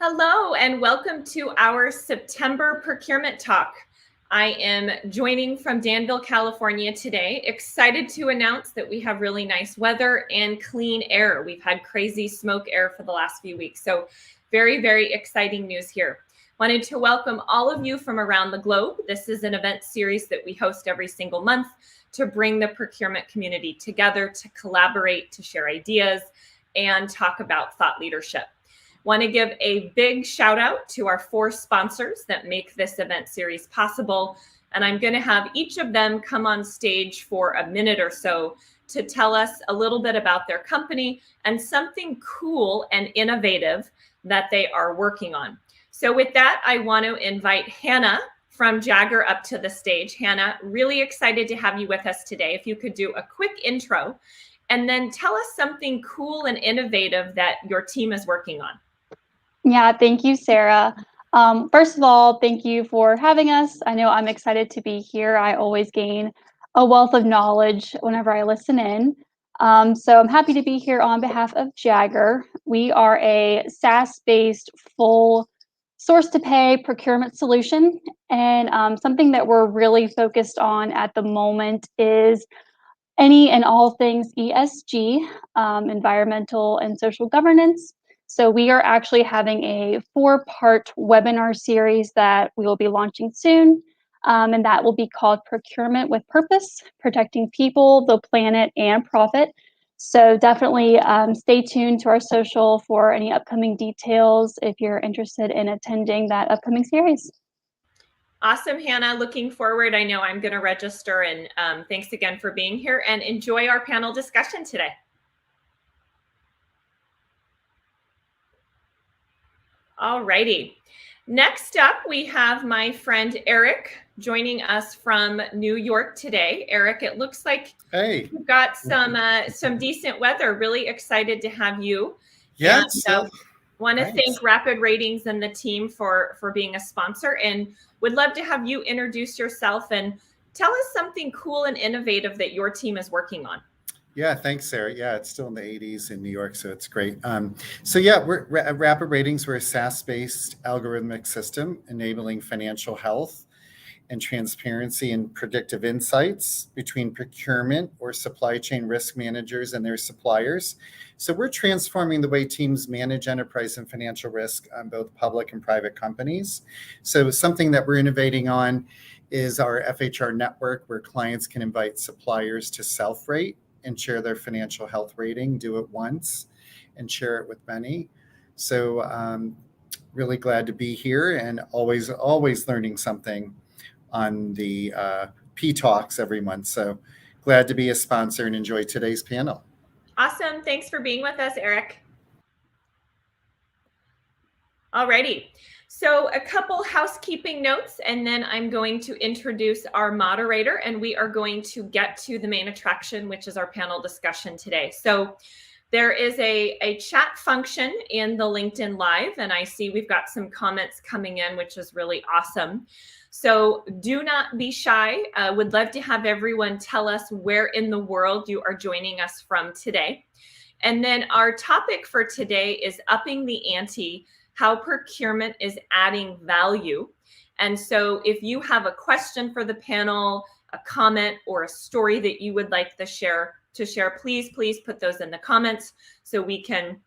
Hello and welcome to our September procurement talk. I am joining from Danville, California today. Excited to announce that we have really nice weather and clean air. We've had crazy smoke air for the last few weeks. So very, very exciting news here. Wanted to welcome all of you from around the globe. This is an event series that we host every single month to bring the procurement community together, to collaborate, to share ideas, and talk about thought leadership. Want to give a big shout out to our 4 sponsors that make this event series possible. And I'm going to have each of them come on stage for a minute or so to tell us a little bit about their company and something cool and innovative that they are working on. So with that, I want to invite Hannah from Jager up to the stage. Hannah, really excited to have you with us today. If you could do a quick intro and then tell us something cool and innovative that your team is working on. Yeah, thank you, Sarah. First of all, thank you for having us. I know I'm excited to be here. I always gain a wealth of knowledge whenever I listen in. So I'm happy to be here on behalf of Jager. We are a SaaS-based full source-to-pay procurement solution. And something that we're really focused on at the moment is any and all things ESG, environmental and social governance. So we are actually having a 4-part webinar series that we will be launching soon. And that will be called Procurement with Purpose, Protecting People, the Planet, and Profit. So definitely stay tuned to our social for any upcoming details if you're interested in attending that upcoming series. Awesome, Hannah. Looking forward. I know I'm going to register, and thanks again for being here, and enjoy our panel discussion today. All righty. Next up, we have my friend Eric joining us from New York today. Eric, it looks like you've got some decent weather. Really excited to have you. Yeah. Want to thank Rapid Ratings and the team for being a sponsor, and would love to have you introduce yourself and tell us something cool and innovative that your team is working on. Yeah, thanks, Sarah. Yeah, it's still in the 80s in New York, so it's great. So yeah, we're Rapid Ratings. We're a SaaS-based algorithmic system enabling financial health and transparency and predictive insights between procurement or supply chain risk managers and their suppliers. So we're transforming the way teams manage enterprise and financial risk on both public and private companies. So something that we're innovating on is our FHR network, where clients can invite suppliers to self-rate and share their financial health rating, do it once and share it with many. So really glad to be here, and always learning something on the Ptalks every month. So glad to be a sponsor and enjoy today's panel. Awesome. Thanks for being with us, Eric. Alrighty. So a couple housekeeping notes, and then I'm going to introduce our moderator, and we are going to get to the main attraction, which is our panel discussion today. So there is a chat function in the LinkedIn Live, and I see we've got some comments coming in, which is really awesome. So do not be shy. Would love to have everyone tell us where in the world you are joining us from today. And then our topic for today is upping the ante, how procurement is adding value. And so if you have a question for the panel, a comment, or a story that you would like to share, please put those in the comments so we can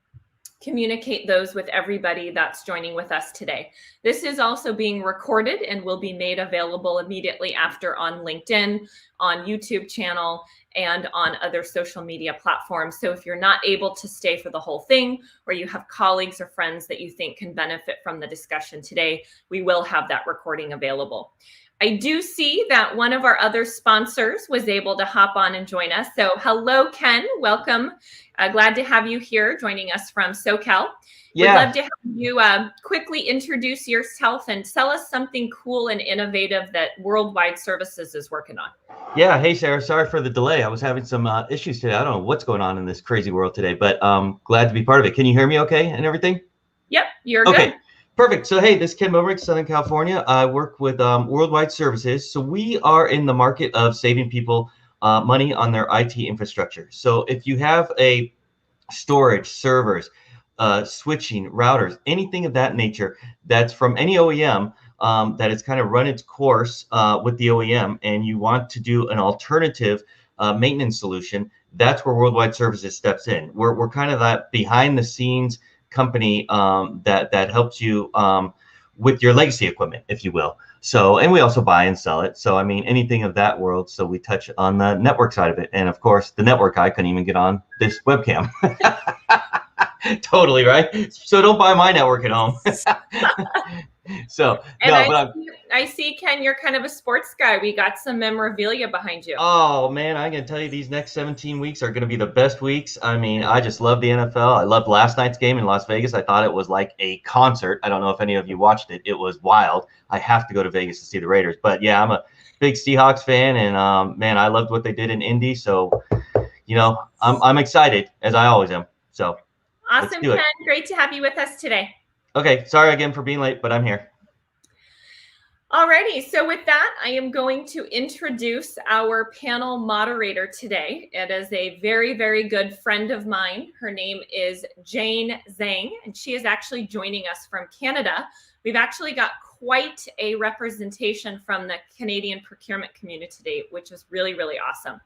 communicate those with everybody that's joining with us today. This is also being recorded and will be made available immediately after on LinkedIn, on YouTube channel, and on other social media platforms. So if you're not able to stay for the whole thing, or you have colleagues or friends that you think can benefit from the discussion today, we will have that recording available. I do see that one of our other sponsors was able to hop on and join us. So hello, Ken, welcome. Glad to have you here joining us from SoCal. We'd love to have you quickly introduce yourself and tell us something cool and innovative that Worldwide Services is working on. Yeah, hey, Sarah, sorry for the delay. I was having some issues today. I don't know what's going on in this crazy world today, but glad to be part of it. Can you hear me okay and everything? Yep, you're good. Perfect. So, hey, this is Ken Bobrick, Southern California. I work with Worldwide Services. So we are in the market of saving people money on their IT infrastructure. So if you have a storage, servers, switching, routers, anything of that nature that's from any OEM that has kind of run its course with the OEM, and you want to do an alternative maintenance solution, that's where Worldwide Services steps in. We're kind of that behind the scenes company that helps you with your legacy equipment, if you will. So, and we also buy and sell it. So, I mean, anything of that world. So we touch on the network side of it. And of course, the network guy couldn't even get on this webcam. Totally, right? So don't buy my network at home. So, and no, I see, Ken, you're kind of a sports guy. We got some memorabilia behind you. Oh, man, I can tell you these next 17 weeks are going to be the best weeks. I mean, I just love the NFL. I loved last night's game in Las Vegas. I thought it was like a concert. I don't know if any of you watched it. It was wild. I have to go to Vegas to see the Raiders. But, yeah, I'm a big Seahawks fan, and, man, I loved what they did in Indy. So, you know, I'm excited, as I always am. So, awesome, Ken. Great to have you with us today. Okay, sorry again for being late, but I'm here. Alrighty, so with that, I am going to introduce our panel moderator today. It is a very, very good friend of mine. Her name is Zhang, and she is actually joining us from Canada. We've actually got quite a representation from the Canadian procurement community today, which is really, really awesome.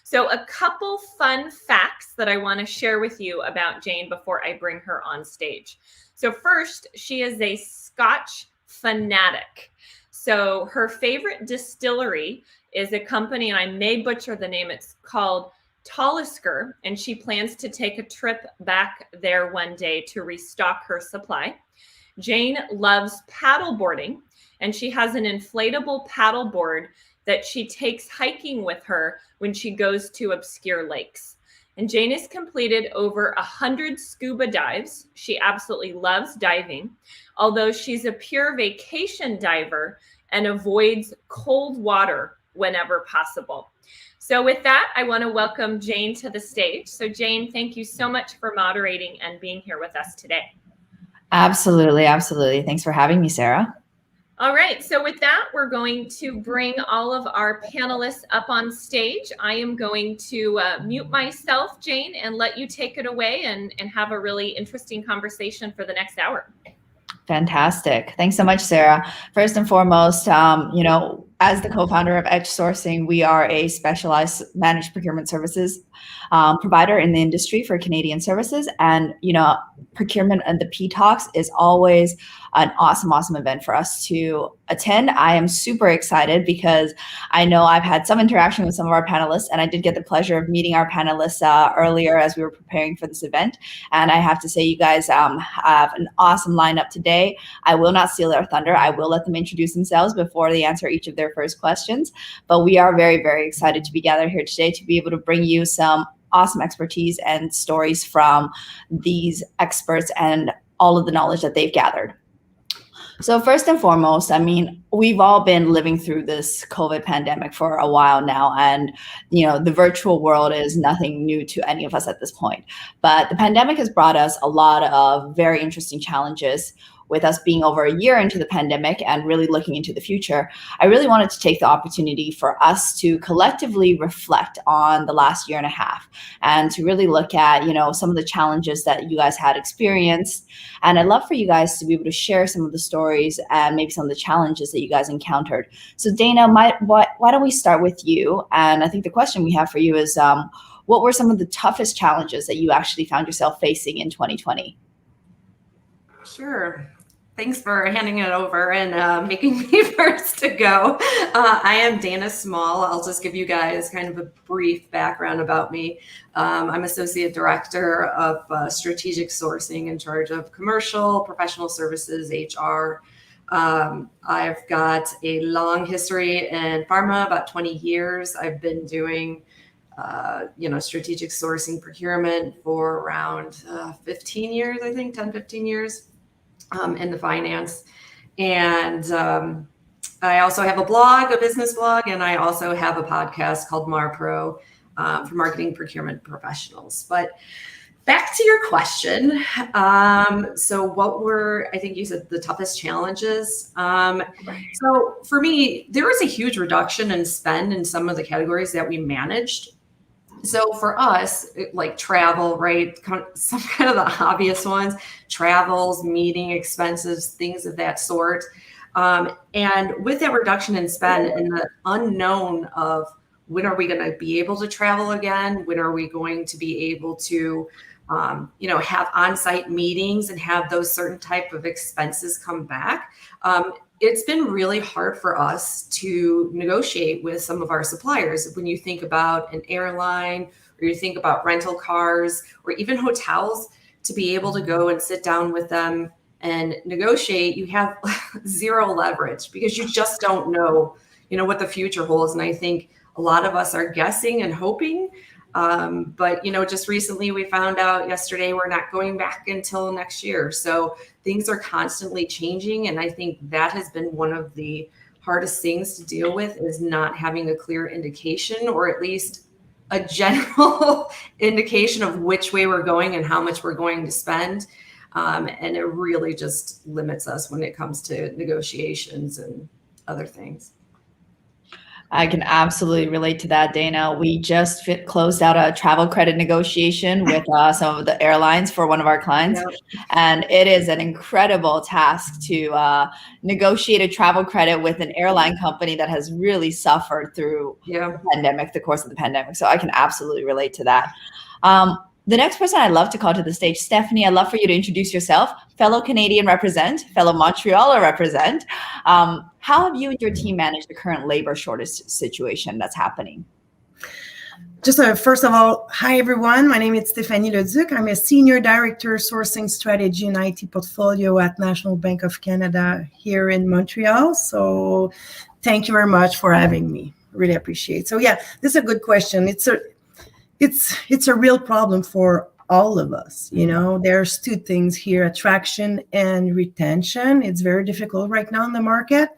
So a couple fun facts that I want to share with you about Jane before I bring her on stage. So first, she is a Scotch fanatic. So her favorite distillery is a company, and I may butcher the name, it's called Talisker, and she plans to take a trip back there one day to restock her supply. Jane loves paddleboarding, and she has an inflatable paddleboard that she takes hiking with her when she goes to obscure lakes. And Jane has completed over 100 scuba dives. She absolutely loves diving, although she's a pure vacation diver and avoids cold water whenever possible. So with that, I want to welcome Jane to the stage. So Jane, thank you so much for moderating and being here with us today. Absolutely, absolutely. Thanks for having me, Sarah. All right, so with that, we're going to bring all of our panelists up on stage. I am going to mute myself, Jane, and let you take it away and have a really interesting conversation for the next hour. Fantastic. Thanks so much, Sarah. First and foremost, you know, as the co-founder of Edge Sourcing, we are a specialized managed procurement services provider in the industry for Canadian services. And, you know, procurement and the Ptalks is always an awesome event for us to attend. I am super excited because I know I've had some interaction with some of our panelists, and I did get the pleasure of meeting our panelists earlier as we were preparing for this event. And I have to say, you guys have an awesome lineup today. I will not steal their thunder. I will let them introduce themselves before they answer each of their first questions. But we are very, very excited to be gathered here today to be able to bring you some awesome expertise and stories from these experts and all of the knowledge that they've gathered. So first and foremost, I mean, we've all been living through this COVID pandemic for a while now, and you know, the virtual world is nothing new to any of us at this point. But the pandemic has brought us a lot of very interesting challenges. With us being over a year into the pandemic and really looking into the future, I really wanted to take the opportunity for us to collectively reflect on the last year and a half and to really look at, you know, some of the challenges that you guys had experienced. And I'd love for you guys to be able to share some of the stories and maybe some of the challenges that you guys encountered. So Dana, why don't we start with you? And I think the question we have for you is, what were some of the toughest challenges that you actually found yourself facing in 2020? Sure. Thanks for handing it over and making me first to go. I am Dana Small. I'll just give you guys kind of a brief background about me. I'm Associate Director of Strategic Sourcing in charge of commercial, professional services, HR. I've got a long history in pharma, about 20 years. I've been doing strategic sourcing procurement for around 15 years, I think, 10, 15 years. In the finance. And I also have a blog, a business blog, and I also have a podcast called MarPro for marketing procurement professionals. But back to your question. So what were, I think you said, the toughest challenges? So for me, there was a huge reduction in spend in some of the categories that we managed. So for us, like travel, right? Some kind of the obvious ones, travels, meeting expenses, things of that sort. And with that reduction in spend and the unknown of when are we going to be able to travel again? When are we going to be able to, have on-site meetings and have those certain type of expenses come back? It's been really hard for us to negotiate with some of our suppliers. When you think about an airline, or you think about rental cars, or even hotels, to be able to go and sit down with them and negotiate, you have zero leverage because you just don't know, what the future holds. And I think a lot of us are guessing and hoping. But just recently we found out yesterday we're not going back until next year. So things are constantly changing. And I think that has been one of the hardest things to deal with, is not having a clear indication, or at least a general indication of which way we're going and how much we're going to spend. And it really just limits us when it comes to negotiations and other things. I can absolutely relate to that, Dana. We just closed out a travel credit negotiation with some of the airlines for one of our clients. Yep. And it is an incredible task to negotiate a travel credit with an airline company that has really suffered through the course of the pandemic. So I can absolutely relate to that. The next person I'd love to call to the stage, Stephanie, I'd love for you to introduce yourself. Fellow Canadian represent, fellow Montrealer represent. How have you and your team managed the current labor shortage situation that's happening? Just first of all, hi everyone. My name is Stéphanie Leduc. I'm a Senior Director Sourcing Strategy and IT Portfolio at National Bank of Canada here in Montreal. So thank you very much for having me. Really appreciate it. So yeah, this is a good question. It's a real problem for all of us. There's two things here: attraction and retention. It's very difficult right now in the market.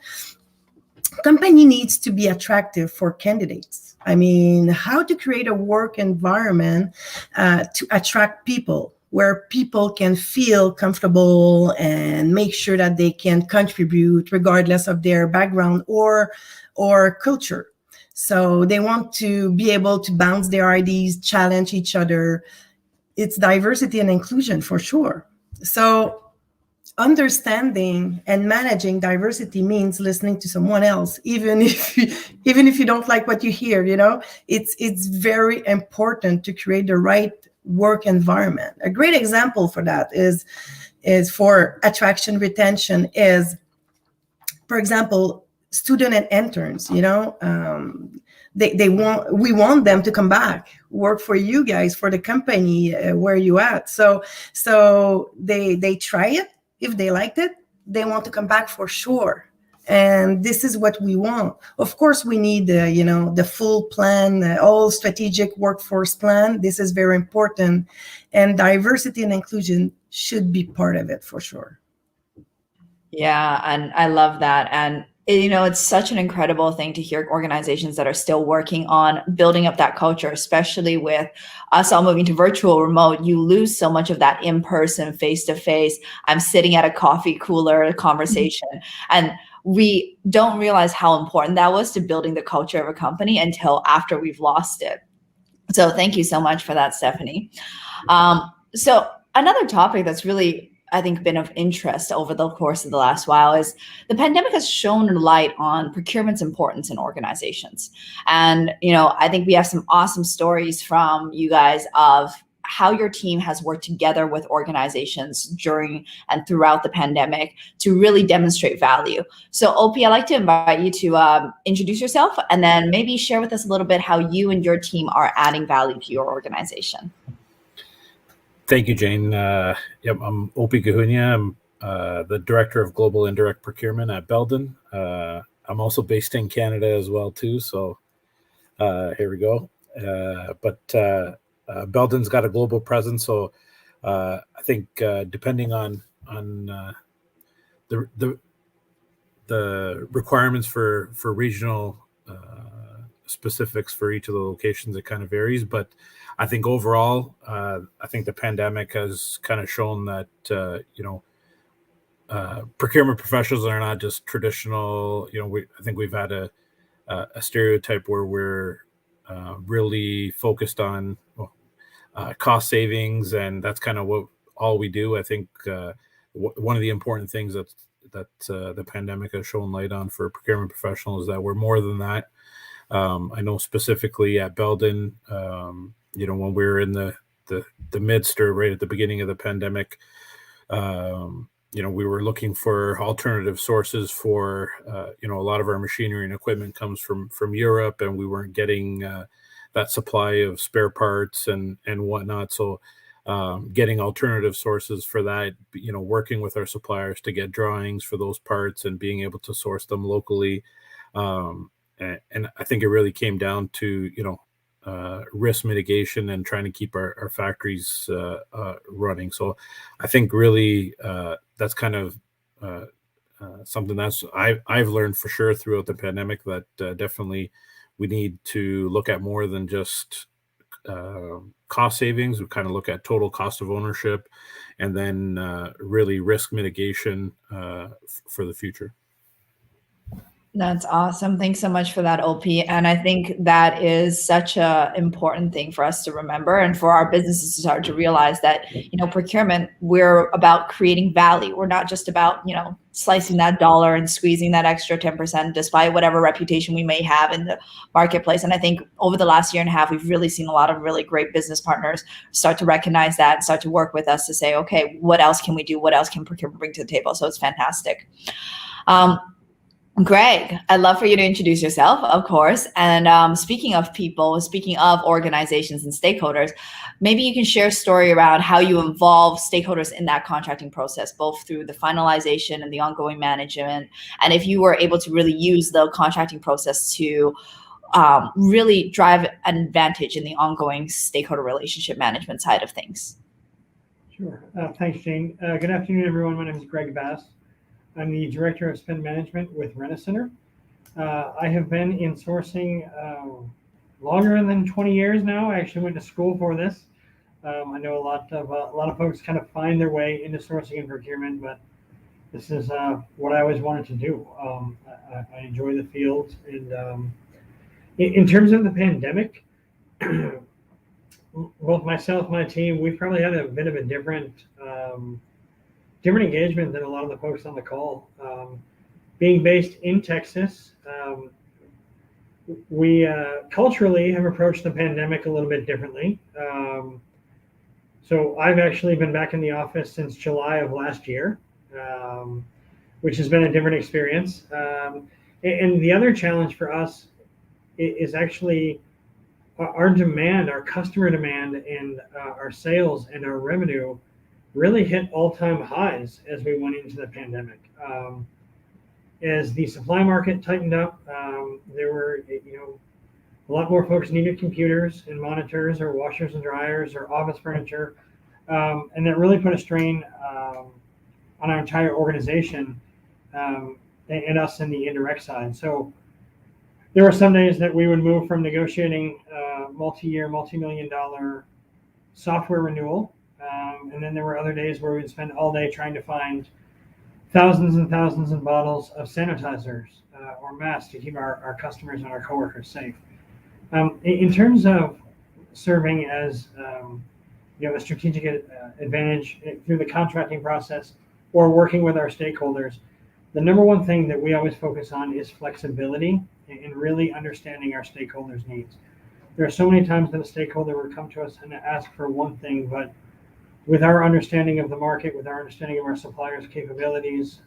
Company needs to be attractive for candidates. I mean, how to create a work environment to attract people, where people can feel comfortable and make sure that they can contribute regardless of their background or culture. So they want to be able to bounce their ideas, challenge each other. It's diversity and inclusion for sure. So understanding and managing diversity means listening to someone else, even if you don't like what you hear. It's very important to create the right work environment. A great example for that is for attraction retention is, for example, student and interns. We want them to come back, work for you guys, for the company where you at. So they try it. If they liked it, they want to come back for sure. And this is what we want. Of course, we need the full plan, all strategic workforce plan. This is very important, and diversity and inclusion should be part of it for sure. Yeah, and I love that. And it's such an incredible thing to hear organizations that are still working on building up that culture, especially with us all moving to virtual remote. You lose so much of that in-person, face-to-face, I'm sitting at a coffee cooler conversation. And we don't realize how important that was to building the culture of a company until after we've lost it. So thank you so much for that, Stephanie. So another topic that's really, I think, been of interest over the course of the last while is the pandemic has shown light on procurement's importance in organizations. And, I think we have some awesome stories from you guys of how your team has worked together with organizations during and throughout the pandemic to really demonstrate value. So Opie, I'd like to invite you to introduce yourself and then maybe share with us a little bit how you and your team are adding value to your organization. Thank you, Jane. I'm Opie Gahunia. I'm the Director of Global Indirect Procurement at Belden. I'm also based in Canada as well, too. So here we go. But Belden's got a global presence. So I think depending on the requirements for regional specifics for each of the locations, it kind of varies. But I think overall, I think the pandemic has kind of shown that, procurement professionals are not just traditional. I think we've had a stereotype where we're really focused on cost savings, and that's kind of what all we do. I think one of the important things that the pandemic has shown light on for procurement professionals is that we're more than that. I know specifically at Belden, when we were in the midst or right at the beginning of the pandemic, we were looking for alternative sources for, a lot of our machinery and equipment comes from Europe, and we weren't getting that supply of spare parts and whatnot. So getting alternative sources for that, working with our suppliers to get drawings for those parts and being able to source them locally. And I think it really came down to, risk mitigation and trying to keep our factories running. So I think really that's kind of something I've learned for sure throughout the pandemic, that definitely we need to look at more than just cost savings. We kind of look at total cost of ownership, and then really risk mitigation for the future. That's awesome. Thanks so much for that, OP. And I think that is such a important thing for us to remember, and for our businesses to start to realize that, procurement, we're about creating value. We're not just about, slicing that dollar and squeezing that extra 10%, despite whatever reputation we may have in the marketplace. And I think over the last year and a half, we've really seen a lot of really great business partners start to recognize that and start to work with us to say, okay, what else can we do? What else can procurement bring to the table? So it's fantastic. Greg, I'd love for you to introduce yourself, of course. And speaking of people, speaking of organizations and stakeholders, maybe you can share a story around how you involve stakeholders in that contracting process, both through the finalization and the ongoing management. And if you were able to really use the contracting process to really drive an advantage in the ongoing stakeholder relationship management side of things. Sure. Thanks, Jane. Good afternoon, everyone. My name is Gregg Bass. I'm the Director of Spend Management with Rent-A-Center. I have been in sourcing longer than 20 years now. I actually went to school for this. I know a lot of folks kind of find their way into sourcing and procurement, but this is what I always wanted to do. I enjoy the field, and in terms of the pandemic, both myself and my team, we've probably had a bit of a different engagement than a lot of the folks on the call. Being based in Texas, we culturally have approached the pandemic a little bit differently. So I've actually been back in the office since July of last year, which has been a different experience. And the other challenge for us is actually our demand, our customer demand, and our sales and our revenue really hit all-time highs as we went into the pandemic. As the supply market tightened up, there were, a lot more folks needed computers and monitors or washers and dryers or office furniture. And that really put a strain on our entire organization and us in the indirect side. So there were some days that we would move from negotiating multi-year, multi-million-dollar software renewal. And then there were other days where we'd spend all day trying to find thousands and thousands of bottles of sanitizers or masks to keep our customers and our coworkers safe. In terms of serving as a strategic advantage through the contracting process or working with our stakeholders, the number one thing that we always focus on is flexibility and really understanding our stakeholders' needs. There are so many times that a stakeholder would come to us and ask for one thing, but with our understanding of the market, with our understanding of our suppliers' capabilities,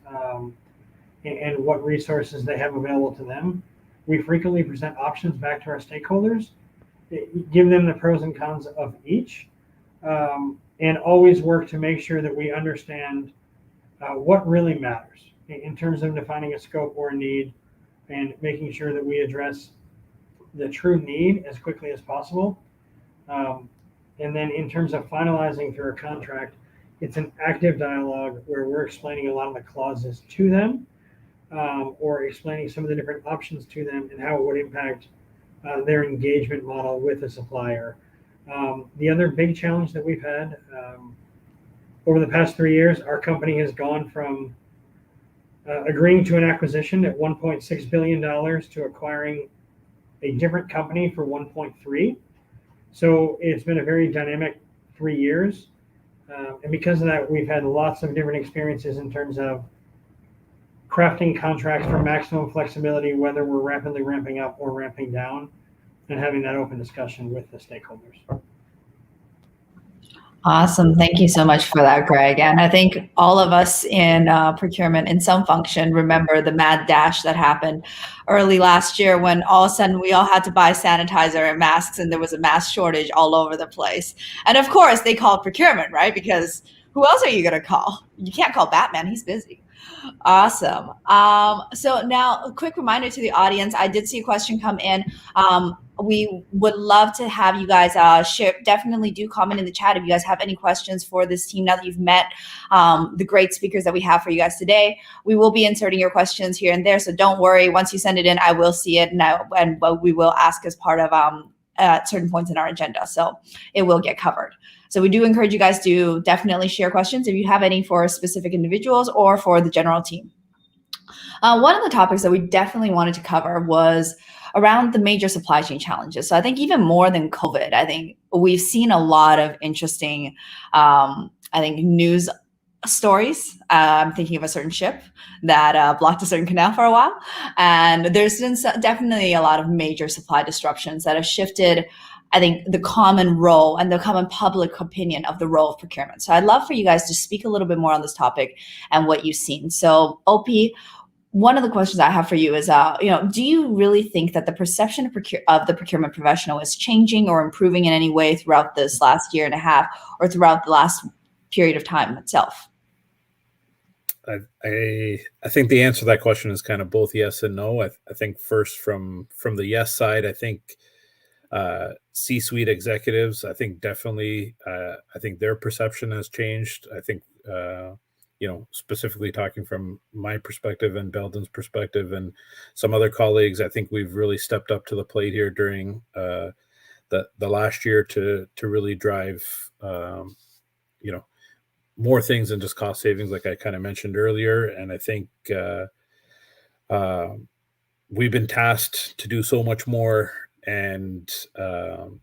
and what resources they have available to them, we frequently present options back to our stakeholders, give them the pros and cons of each, and always work to make sure that we understand what really matters in terms of defining a scope or a need and making sure that we address the true need as quickly as possible. And then in terms of finalizing through a contract, it's an active dialogue where we're explaining a lot of the clauses to them, or explaining some of the different options to them and how it would impact their engagement model with a supplier. The other big challenge that we've had over the past 3 years, our company has gone from agreeing to an acquisition at $1.6 billion to acquiring a different company for 1.3. So it's been a very dynamic 3 years. And because of that, we've had lots of different experiences in terms of crafting contracts for maximum flexibility, whether we're rapidly ramping up or ramping down, and having that open discussion with the stakeholders. Awesome. Thank you so much for that, Greg. And I think all of us in procurement in some function remember the mad dash that happened early last year when all of a sudden we all had to buy sanitizer and masks, and there was a mask shortage all over the place. And of course, they called procurement, right? Because who else are you going to call? You can't call Batman. He's busy. Awesome. So now a quick reminder to the audience. I did see a question come in. We would love to have you guys share. Definitely do comment in the chat if you guys have any questions for this team now that you've met the great speakers that we have for you guys today. We will be inserting your questions here and there, so don't worry. Once you send it in, I will see it, and we will ask as part of certain points in our agenda. So it will get covered. So we do encourage you guys to definitely share questions if you have any for specific individuals or for the general team. One of the topics that we definitely wanted to cover was around the major supply chain challenges. So I think even more than COVID, I think we've seen a lot of interesting, news stories. I'm thinking of a certain ship that blocked a certain canal for a while. And there's been definitely a lot of major supply disruptions that have shifted, I think, the common role and the common public opinion of the role of procurement. So I'd love for you guys to speak a little bit more on this topic and what you've seen. So OP, one of the questions I have for you is, do you really think that the perception of the procurement professional is changing or improving in any way throughout this last year and a half or throughout the last period of time itself? I think the answer to that question is kind of both yes and no. I think first from the yes side, I think C-suite executives, I think definitely, I think their perception has changed. I think, specifically talking from my perspective and Belden's perspective and some other colleagues, I think we've really stepped up to the plate here during the last year to really drive, more things than just cost savings, like I kind of mentioned earlier. And I think we've been tasked to do so much more, and the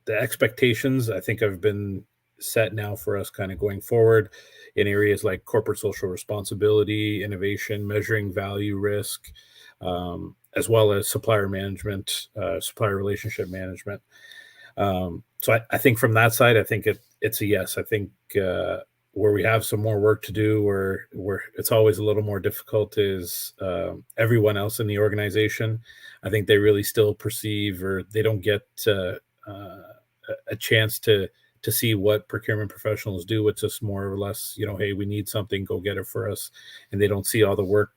expectations, I think, have been set now for us kind of going forward in areas like corporate social responsibility, innovation, measuring value risk, as well as supplier management, supplier relationship management. So I think from that side, I think it's a yes. I think where we have some more work to do, where it's always a little more difficult, is everyone else in the organization. I think they really still perceive, or they don't get a chance to see what procurement professionals do. It's just more or less, hey, we need something, go get it for us. And they don't see all the work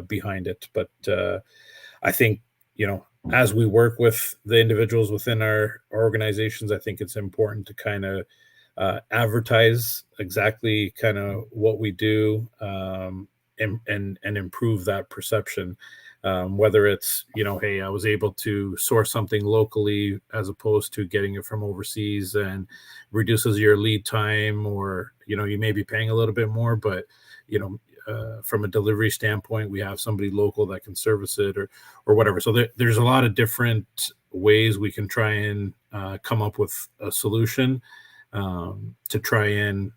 behind it. But I think, as we work with the individuals within our organizations, I think it's important to kind of advertise exactly kind of what we do, and improve that perception. Whether it's, hey, I was able to source something locally as opposed to getting it from overseas, and reduces your lead time, or, you may be paying a little bit more, but, from a delivery standpoint, we have somebody local that can service it, or whatever. So there's a lot of different ways we can try and come up with a solution to try and,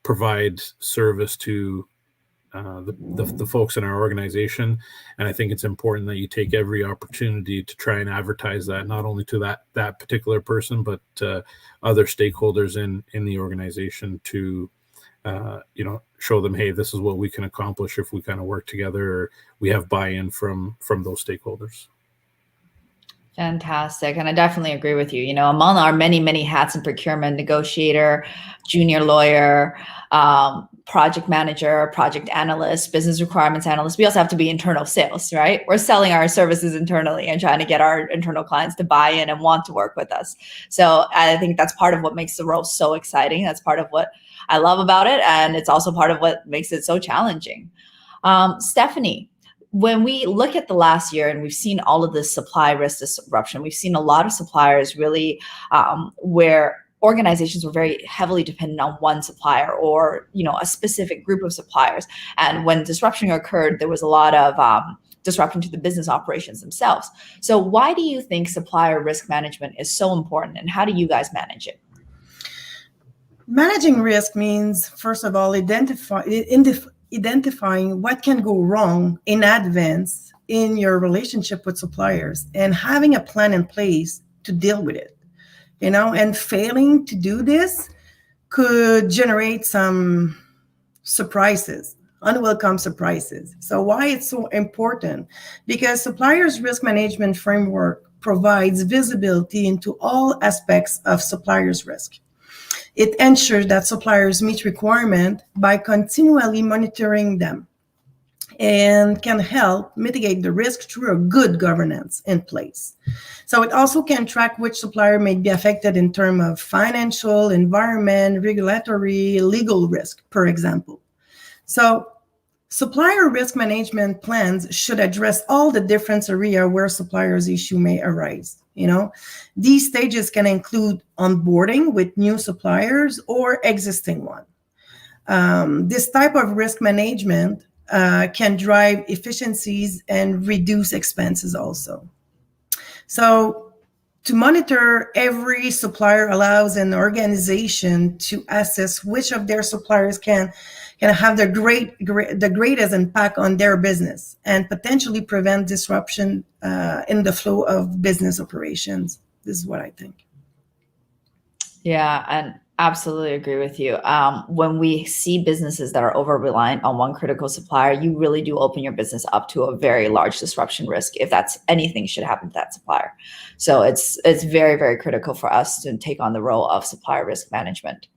provide service to the folks in our organization. And I think it's important that you take every opportunity to try and advertise that, not only to that particular person, but other stakeholders in the organization, to show them, hey, this is what we can accomplish if we kind of work together, or we have buy-in from those stakeholders. Fantastic. And I definitely agree with you. Among our many, many hats in procurement, negotiator, junior lawyer, project manager, project analyst, business requirements analyst, we also have to be internal sales, right? We're selling our services internally and trying to get our internal clients to buy in and want to work with us. So I think that's part of what makes the role so exciting. That's part of what I love about it. And it's also part of what makes it so challenging. Stephanie, when we look at the last year and we've seen all of this supply risk disruption, we've seen a lot of suppliers really where organizations were very heavily dependent on one supplier, or a specific group of suppliers. And when disruption occurred, there was a lot of disruption to the business operations themselves. So why do you think supplier risk management is so important, and how do you guys manage it? Managing risk means, first of all, identifying what can go wrong in advance in your relationship with suppliers and having a plan in place to deal with it. And failing to do this could generate some surprises, unwelcome surprises. So why it's so important? Because suppliers' risk management framework provides visibility into all aspects of suppliers' risk. It ensures that suppliers meet requirements by continually monitoring them and can help mitigate the risk through a good governance in place. So it also can track which supplier may be affected in terms of financial, environment, regulatory, legal risk, for example. So supplier risk management plans should address all the different areas where suppliers' issue may arise. These stages can include onboarding with new suppliers or existing one. This type of risk management can drive efficiencies and reduce expenses also. So to monitor every supplier allows an organization to assess which of their suppliers can have the greatest impact on their business and potentially prevent disruption in the flow of business operations. This is what I think. Yeah, and absolutely agree with you. When we see businesses that are over-reliant on one critical supplier, you really do open your business up to a very large disruption risk if that's anything should happen to that supplier. So it's very, very critical for us to take on the role of supplier risk management.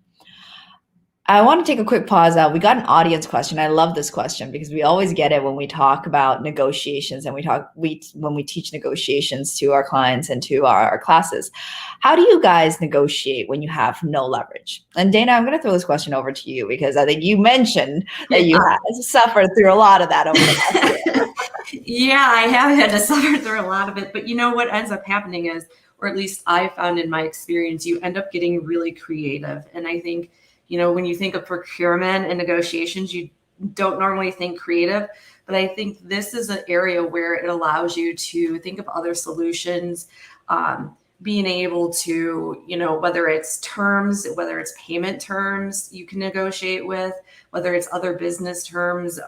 I want to take a quick pause. We got an audience question. I love this question because we always get it when we talk about negotiations and when we teach negotiations to our clients and to our classes. How do you guys negotiate when you have no leverage? And Dana, I'm going to throw this question over to you because I think you mentioned that you have suffered through a lot of that over the last year. Yeah, I have had to suffer through a lot of it. But what ends up happening is, or at least I found in my experience, you end up getting really creative. And I think when you think of procurement and negotiations, you don't normally think creative, but I think this is an area where it allows you to think of other solutions, being able to, whether it's terms, whether it's payment terms you can negotiate with, whether it's other business terms,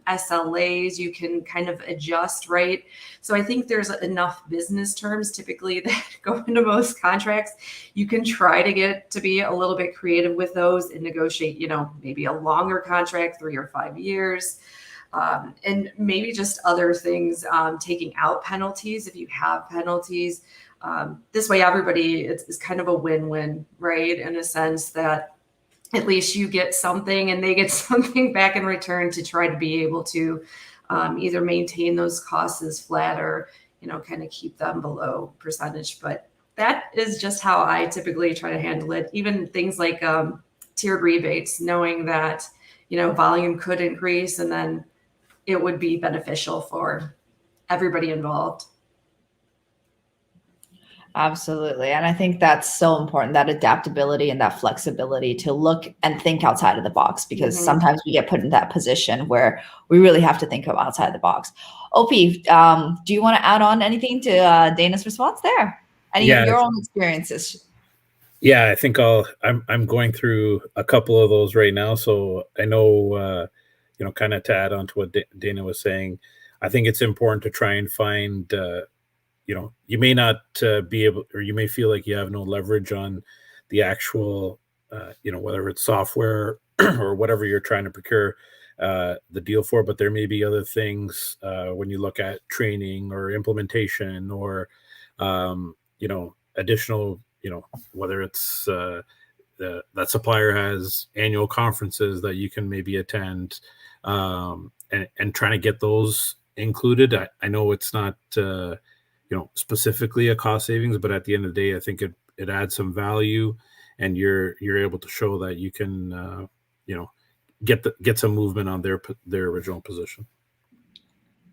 SLAs, you can kind of adjust, right? So I think there's enough business terms typically that go into most contracts. You can try to get to be a little bit creative with those and negotiate, maybe a longer contract, 3 or 5 years. And maybe just other things, taking out penalties if you have penalties. This way, everybody is kind of a win-win, right? In a sense that at least you get something and they get something back in return to try to be able to either maintain those costs as flat or, kind of keep them below percentage. But that is just how I typically try to handle it. Even things like tiered rebates, knowing that, volume could increase and then it would be beneficial for everybody involved. Absolutely. And I think that's so important, that adaptability and that flexibility to look and think outside of the box, because sometimes we get put in that position where we really have to think of outside the box. OP, do you want to add on anything to Dana's response there? Any of your own experiences? Yeah, I think I'm going through a couple of those right now. So I know, kind of to add on to what Dana was saying, I think it's important to try and find, you may not be able, or you may feel like you have no leverage on the actual, whether it's software or whatever you're trying to procure the deal for, but there may be other things when you look at training or implementation or, additional, whether it's that supplier has annual conferences that you can maybe attend and trying to get those included. I know it's not, specifically a cost savings, but at the end of the day, I think it adds some value, and you're able to show that you can, get some movement on their original position.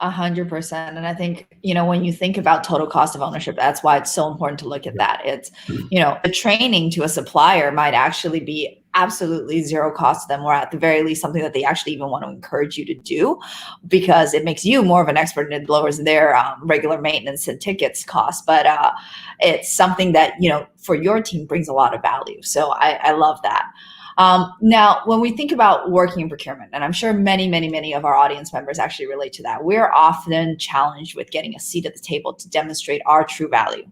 100%. And I think, when you think about total cost of ownership, that's why it's so important to look at that. It's, the training to a supplier might actually be absolutely zero cost to them, or at the very least something that they actually even want to encourage you to do, because it makes you more of an expert and it lowers their regular maintenance and tickets costs. But it's something that, you know, for your team brings a lot of value. So I love that. Now, when we think about working in procurement, and I'm sure many of our audience members actually relate to that, we're often challenged with getting a seat at the table to demonstrate our true value.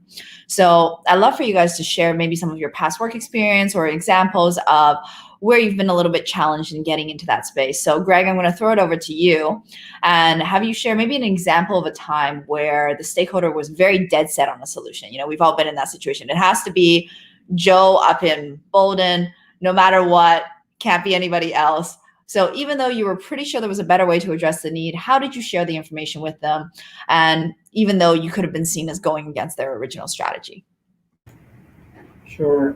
So I'd love for you guys to share maybe some of your past work experience or examples of where you've been a little bit challenged in getting into that space. So Greg, I'm going to throw it over to you and have you share maybe an example of a time where the stakeholder was very dead set on a solution. You know, we've all been in that situation. It has to be Joe up in Bolden, no matter what, can't be anybody else. So even though you were pretty sure there was a better way to address the need, how did you share the information with them? And even though you could have been seen as going against their original strategy. Sure.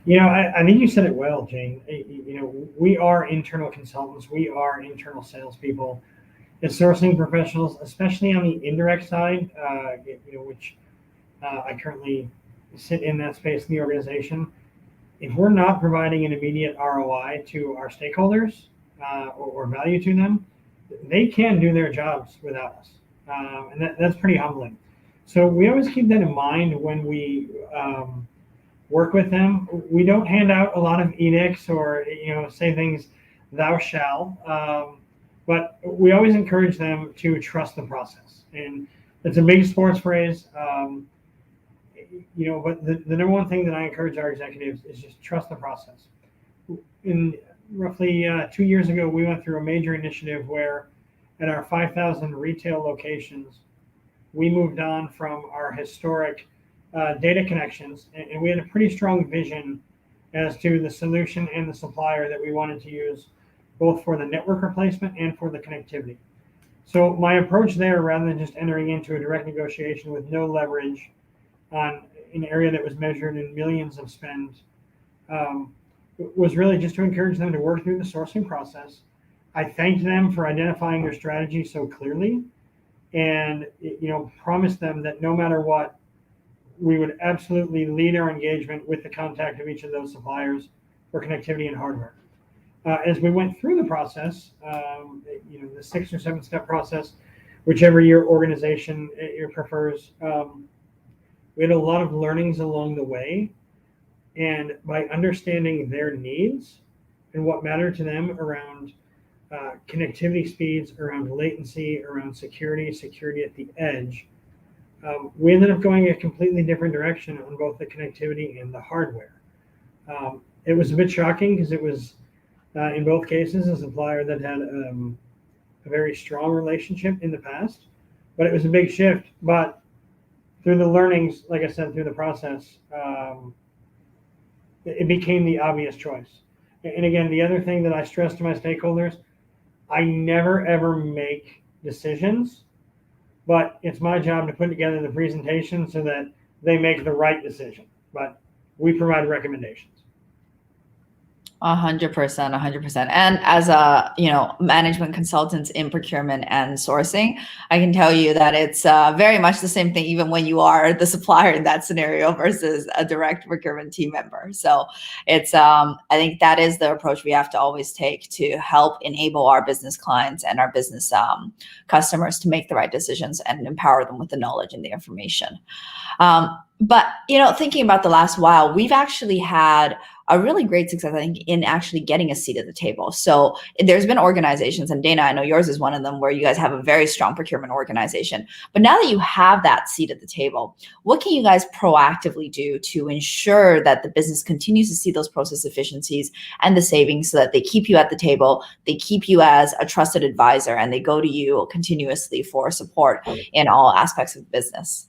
You know, I think you said it well, Jane. You know, we are internal consultants. We are internal salespeople and sourcing professionals, especially on the indirect side, you know, which I currently sit in that space in the organization. If we're not providing an immediate ROI to our stakeholders or value to them, they can do their jobs without us. And that's pretty humbling. So we always keep that in mind when we work with them. We don't hand out a lot of edicts or, you know, say things, thou shall, but we always encourage them to trust the process. And it's a big sports phrase. You know, but the number one thing that I encourage our executives is just trust the process. In roughly 2 years ago, we went through a major initiative where at our 5,000 retail locations, we moved on from our historic data connections, and we had a pretty strong vision as to the solution and the supplier that we wanted to use, both for the network replacement and for the connectivity. So my approach there, rather than just entering into a direct negotiation with no leverage on an area that was measured in millions of spend, was really just to encourage them to work through the sourcing process. I thanked them for identifying their strategy so clearly, and, you know, promised them that no matter what, we would absolutely lead our engagement with the contact of each of those suppliers for connectivity and hardware. As we went through the process, you know, the 6 or 7 step process, whichever your organization prefers, we had a lot of learnings along the way, and by understanding their needs and what mattered to them around connectivity speeds, around latency, around security at the edge, we ended up going a completely different direction on both the connectivity and the hardware. It was a bit shocking because it was, in both cases, a supplier that had a very strong relationship in the past, but it was a big shift. But through the learnings, like I said, through the process, it became the obvious choice. And again, the other thing that I stress to my stakeholders, I never ever make decisions, but it's my job to put together the presentation so that they make the right decision. But we provide recommendations. 100%. And as a, you know, management consultant in procurement and sourcing, I can tell you that it's very much the same thing, even when you are the supplier in that scenario versus a direct procurement team member. So it's, I think that is the approach we have to always take to help enable our business clients and our business customers to make the right decisions and empower them with the knowledge and the information. But, you know, thinking about the last while, we've actually had a really great success, I think, in actually getting a seat at the table. So there's been organizations, and Dana, I know yours is one of them, where you guys have a very strong procurement organization. But now that you have that seat at the table, what can you guys proactively do to ensure that the business continues to see those process efficiencies and the savings so that they keep you at the table, they keep you as a trusted advisor, and they go to you continuously for support in all aspects of business?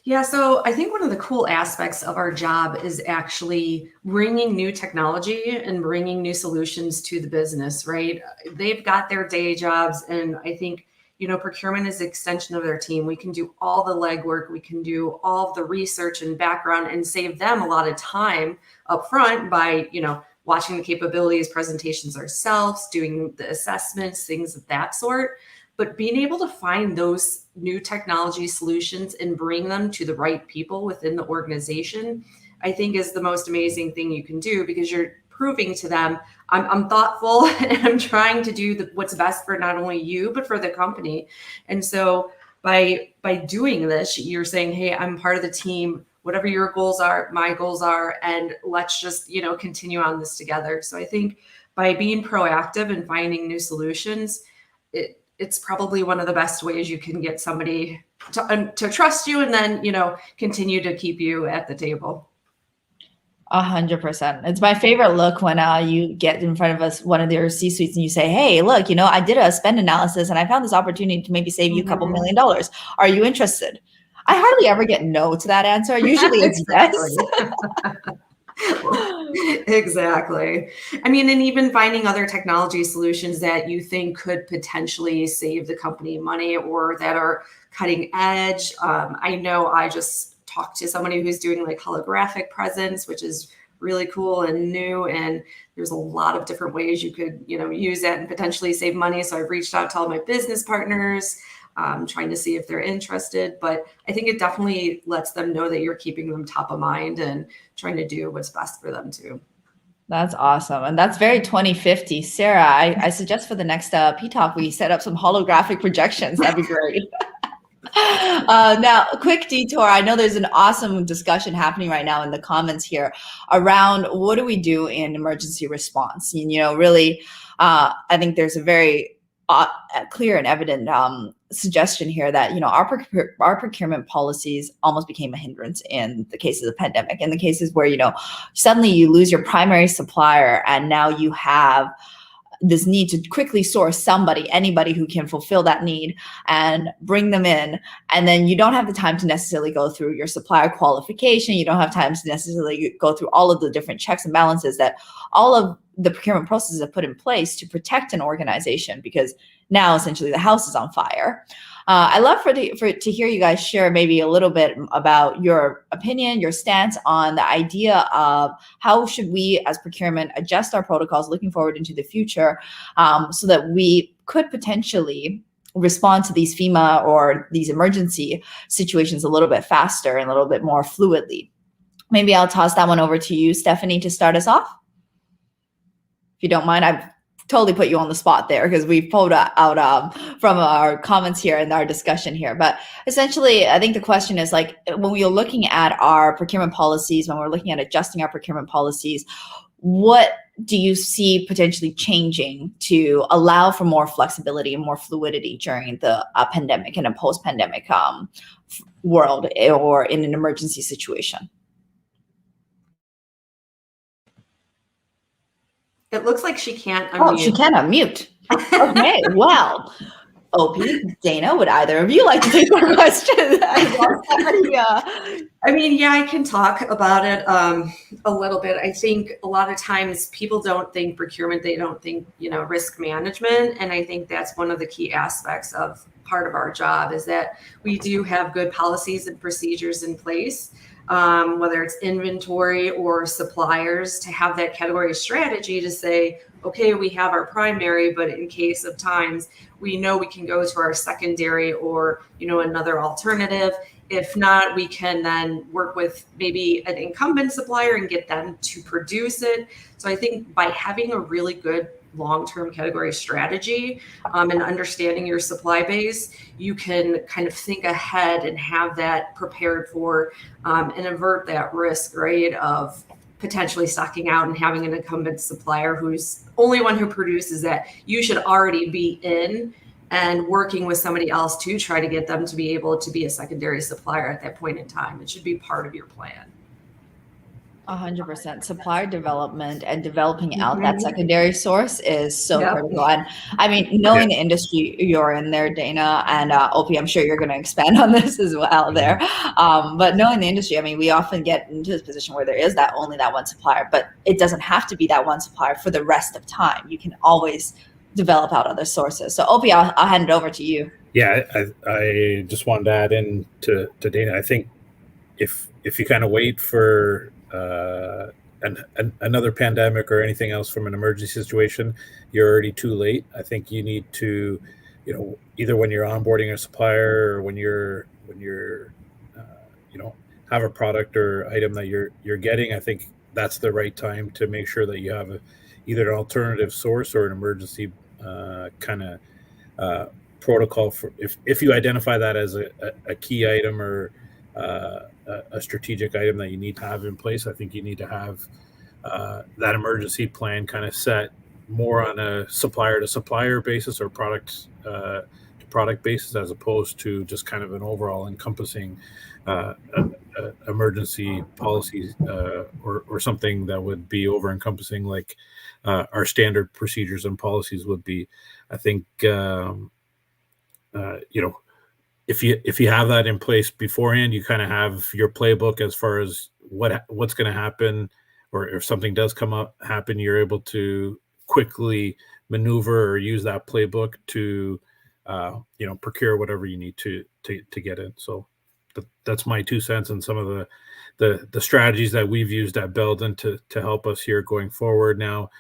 Yeah, so I think one of the cool aspects of our job is actually bringing new technology and bringing new solutions to the business, right? They've got their day jobs, and I think, you know, procurement is an extension of their team. We can do all the legwork, we can do all of the research and background and save them a lot of time up front by, you know, watching the capabilities presentations ourselves, doing the assessments, things of that sort. But being able to find those new technology solutions and bring them to the right people within the organization, I think is the most amazing thing you can do, because you're proving to them I'm thoughtful and I'm trying to do what's best for not only you, but for the company. And so by doing this, you're saying, hey, I'm part of the team. Whatever your goals are, my goals are, and let's just, continue on this together. So I think by being proactive and finding new solutions, it's probably one of the best ways you can get somebody to trust you and then, continue to keep you at the table. 100%. It's my favorite look when you get in front of one of their C-suites and you say, hey, look, I did a spend analysis and I found this opportunity to maybe save you a couple $1 million. Are you interested? I hardly ever get no to that answer. Usually it's yes. Exactly. I mean, and even finding other technology solutions that you think could potentially save the company money or that are cutting edge. I know I just talked to somebody who's doing like holographic presence, which is really cool and new. And there's a lot of different ways you could, use that and potentially save money. So I've reached out to all my business partners, trying to see if they're interested. But I think it definitely lets them know that you're keeping them top of mind and trying to do what's best for them too. That's awesome. And that's very 2050. Sarah, I suggest for the next Ptalk, we set up some holographic projections. That'd be great. Now, a quick detour. I know there's an awesome discussion happening right now in the comments here around what do we do in emergency response? And, really, I think there's a very clear and evident suggestion here that our procurement policies almost became a hindrance in the cases of pandemic, in the cases where suddenly you lose your primary supplier and now you have this need to quickly source anybody who can fulfill that need and bring them in. And then you don't have the time to necessarily go through your supplier qualification. You don't have time to necessarily go through all of the different checks and balances that all of the procurement processes have put in place to protect an organization, because now essentially the house is on fire. I'd love to hear you guys share maybe a little bit about your opinion, your stance on the idea of how should we as procurement adjust our protocols looking forward into the future, so that we could potentially respond to these FEMA or these emergency situations a little bit faster and a little bit more fluidly. Maybe I'll toss that one over to you, Stephanie, to start us off. If you don't mind, I've totally put you on the spot there because we pulled out from our comments here and our discussion here. But essentially, I think the question is like, when we are looking at our procurement policies, when we're looking at adjusting our procurement policies, what do you see potentially changing to allow for more flexibility and more fluidity during the pandemic and a post-pandemic world or in an emergency situation? It looks like she can't unmute. Oh, she can unmute. Okay, well, Opie, Dana, would either of you like to take that question? I mean, yeah, I can talk about it a little bit. I think a lot of times people don't think procurement, they don't think, risk management. And I think that's one of the key aspects of part of our job is that we do have good policies and procedures in place. Whether it's inventory or suppliers, to have that category strategy to say, okay, we have our primary, but in case of times, we know we can go to our secondary or, another alternative. If not, we can then work with maybe an incumbent supplier and get them to produce it. So I think by having a really good long-term category strategy and understanding your supply base, you can kind of think ahead and have that prepared for and avert that risk, right, of potentially stocking out and having an incumbent supplier who's only one who produces that. You should already be in and working with somebody else to try to get them to be able to be a secondary supplier at that point in time. It should be part of your plan. 100%. Supplier development and developing out that secondary source is so critical. And I mean, knowing the industry you're in there, Dana, and Opie, I'm sure you're going to expand on this as well there. But knowing the industry, I mean, we often get into this position where there is only that one supplier, but it doesn't have to be that one supplier for the rest of time. You can always develop out other sources. So Opie, I'll hand it over to you. Yeah, I just wanted to add in to Dana. I think if you kind of wait for another pandemic or anything else from an emergency situation, you're already too late. I think you need to, either when you're onboarding a supplier or when you're have a product or item that you're getting, I think that's the right time to make sure that you have either an alternative source or an emergency kind of protocol for if you identify that as a key item or a strategic item that you need to have in place. I think you need to have that emergency plan kind of set more on a supplier to supplier basis or product to product basis, as opposed to just kind of an overall encompassing emergency policies or something that would be over encompassing like our standard procedures and policies would be. I think if you have that in place beforehand, you kind of have your playbook as far as what's going to happen, or if something does happen, you're able to quickly maneuver or use that playbook to procure whatever you need to get in. So that's my 2 cents and some of the strategies that we've used at Belden to help us here going forward now,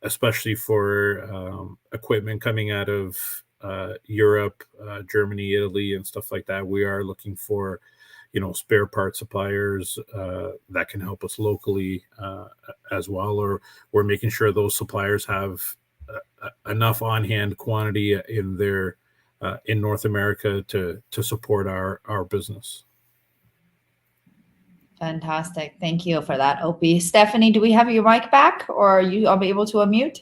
especially for equipment coming out of Europe, Germany, Italy, and stuff like that. We are looking for, spare part suppliers that can help us locally as well, or we're making sure those suppliers have enough on-hand quantity in their in North America to support our business. Fantastic. Thank you for that, Opie. Stephanie, do we have your mic back, or are you able to unmute?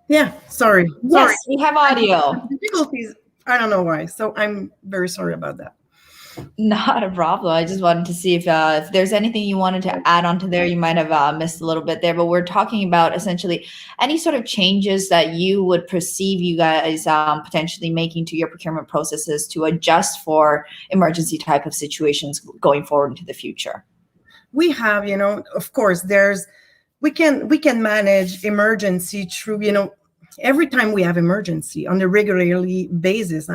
Yeah, sorry. Yes, we have audio. Difficulties. I don't know why. So I'm very sorry about that. Not a problem. I just wanted to see if there's anything you wanted to add onto there. You might have missed a little bit there, but we're talking about essentially any sort of changes that you would perceive you guys potentially making to your procurement processes to adjust for emergency type of situations going forward into the future. We have, of course, we can manage emergency through, every time we have emergency on a regularly basis,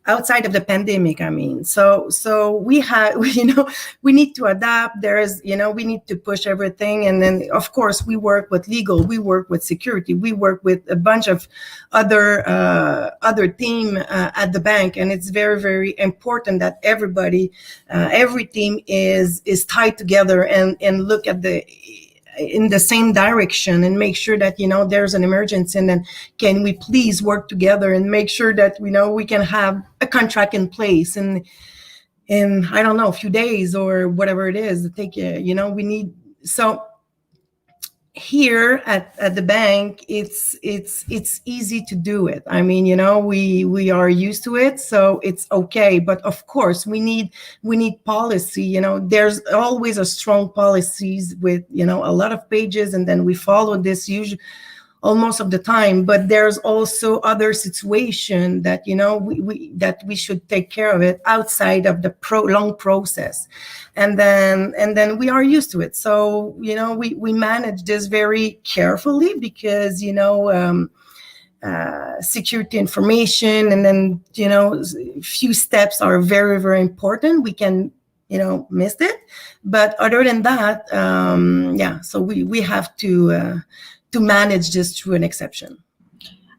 outside of the pandemic, so we have, we need to adapt. We need to push everything. And then of course we work with legal, we work with security, we work with a bunch of other team at the bank. And it's very, very important that every team is tied together and look at in the same direction and make sure that, there's an emergency, and then can we please work together and make sure that, we can have a contract in place in I don't know, a few days or whatever it is. We need, so here at the bank, it's easy to do it. We are used to it, so it's okay. But of course, we need policy. There's always a strong policies with a lot of pages, and then we follow this usually almost of the time. But there's also other situation that that we should take care of it outside of the long process, and then we are used to it. So we manage this very carefully because security information, and then few steps are very, very important. We can miss it, but other than that, so we have to manage this through an exception.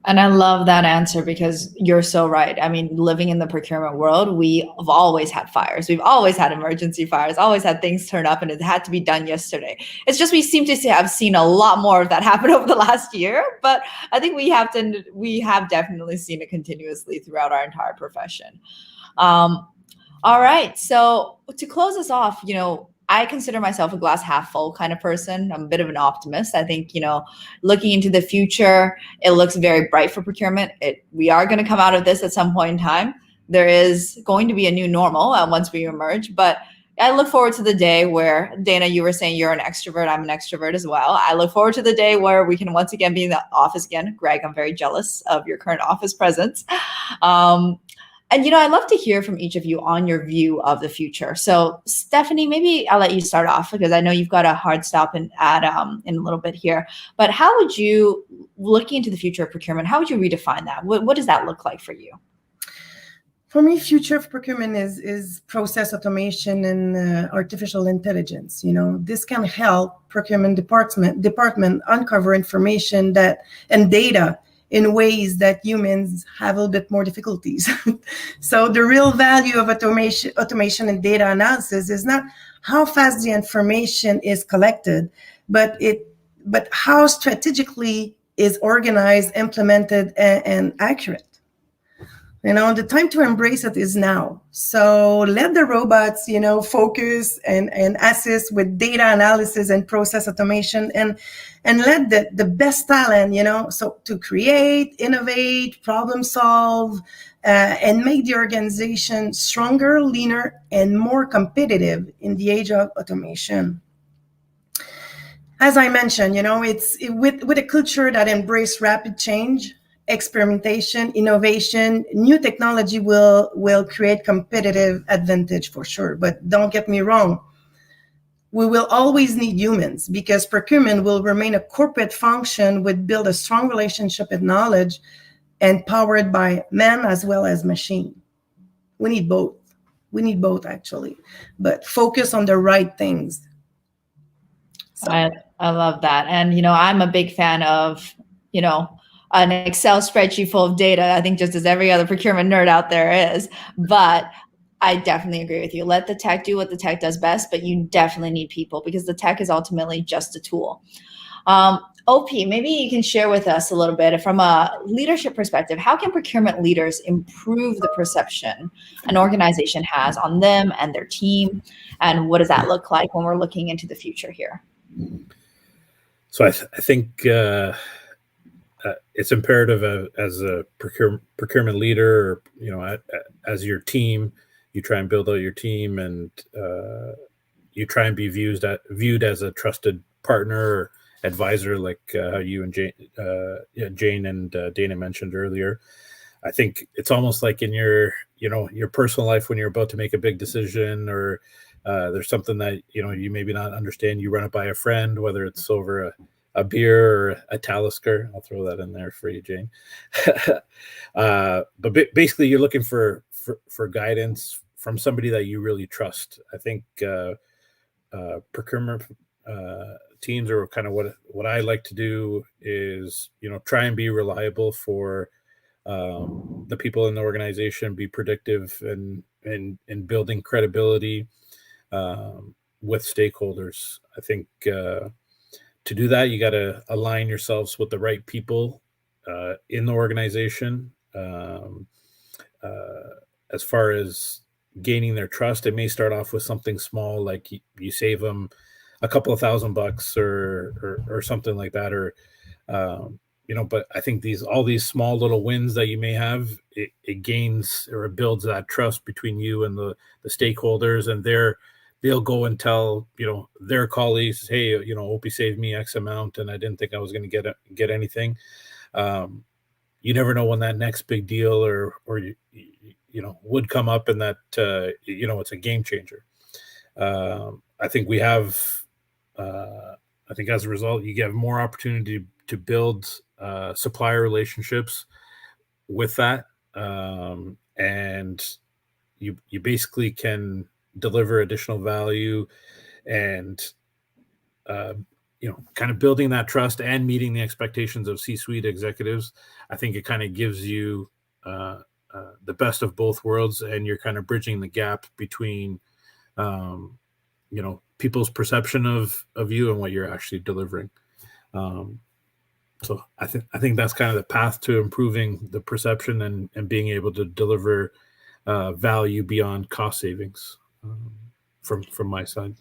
And I love that answer, because you're so right. Living in the procurement world, we've always had fires. We've always had emergency fires, always had things turn up and it had to be done yesterday. It's just we seem to have seen a lot more of that happen over the last year, but I think we have definitely seen it continuously throughout our entire profession. All right. So to close us off, I consider myself a glass half full kind of person. I'm a bit of an optimist. I think, looking into the future, it looks very bright for procurement. We are going to come out of this at some point in time. There is going to be a new normal once we emerge, but I look forward to the day where, Dana, you were saying you're an extrovert. I'm an extrovert as well. I look forward to the day where we can once again be in the office again. Greg, I'm very jealous of your current office presence. And, I'd love to hear from each of you on your view of the future. So, Stephanie, maybe I'll let you start off, because I know you've got a hard stop in a little bit here. But how would you, looking into the future of procurement, how would you redefine that? What does that look like for you? For me, future of procurement is process automation and artificial intelligence. This can help procurement department uncover information and data in ways that humans have a little bit more difficulties. So the real value of automation and data analysis is not how fast the information is collected, but how strategically is organized, implemented, and accurate. The time to embrace it is now. So let the robots, focus and assist with data analysis and process automation, and let the best talent, so to create, innovate, problem solve, and make the organization stronger, leaner, and more competitive in the age of automation. As I mentioned, it's with a culture that embraces rapid change, experimentation, innovation, new technology will create competitive advantage for sure. But don't get me wrong, we will always need humans, because procurement will remain a corporate function with build a strong relationship and knowledge, and powered by man as well as machine. We need both. We need both, actually, but focus on the right things. So. I love that. And, I'm a big fan of, an Excel spreadsheet full of data. I think just as every other procurement nerd out there is, but I definitely agree with you. Let the tech do what the tech does best, but you definitely need people, because the tech is ultimately just a tool. OP, maybe you can share with us a little bit from a leadership perspective. How can procurement leaders improve the perception an organization has on them and their team? And what does that look like when we're looking into the future here? So I think it's imperative as a procurement leader, or, as your team, you try and build out your team, and you try and be viewed as a trusted partner or advisor, like how you and Jane and Dana mentioned earlier. I think it's almost like in your personal life, when you're about to make a big decision, or there's something that you maybe not understand, you run it by a friend, whether it's over a beer or a Talisker. I'll throw that in there for you, Jane. But basically, you're looking for guidance from somebody that you really trust. I think procurement teams, or kind of what I like to do, is try and be reliable for the people in the organization, be predictive, and building credibility with stakeholders. I think to do that, you got to align yourselves with the right people in the organization. As far as gaining their trust, it may start off with something small, like you save them a couple of $1,000 or something like that, or but I think all these small little wins that you may have, it gains or it builds that trust between you and the stakeholders, and they'll go and tell their colleagues, hey, OP saved me X amount, and I didn't think I was going to get anything. You never know when that next big deal or would come up, and that it's a game changer. I think we have. I think as a result, you get more opportunity to build supplier relationships with that, and you basically can deliver additional value, and kind of building that trust and meeting the expectations of C-suite executives. I think it kind of gives you the best of both worlds, and you're kind of bridging the gap between people's perception of you and what you're actually delivering. So I think that's kind of the path to improving the perception and being able to deliver value beyond cost savings from my side.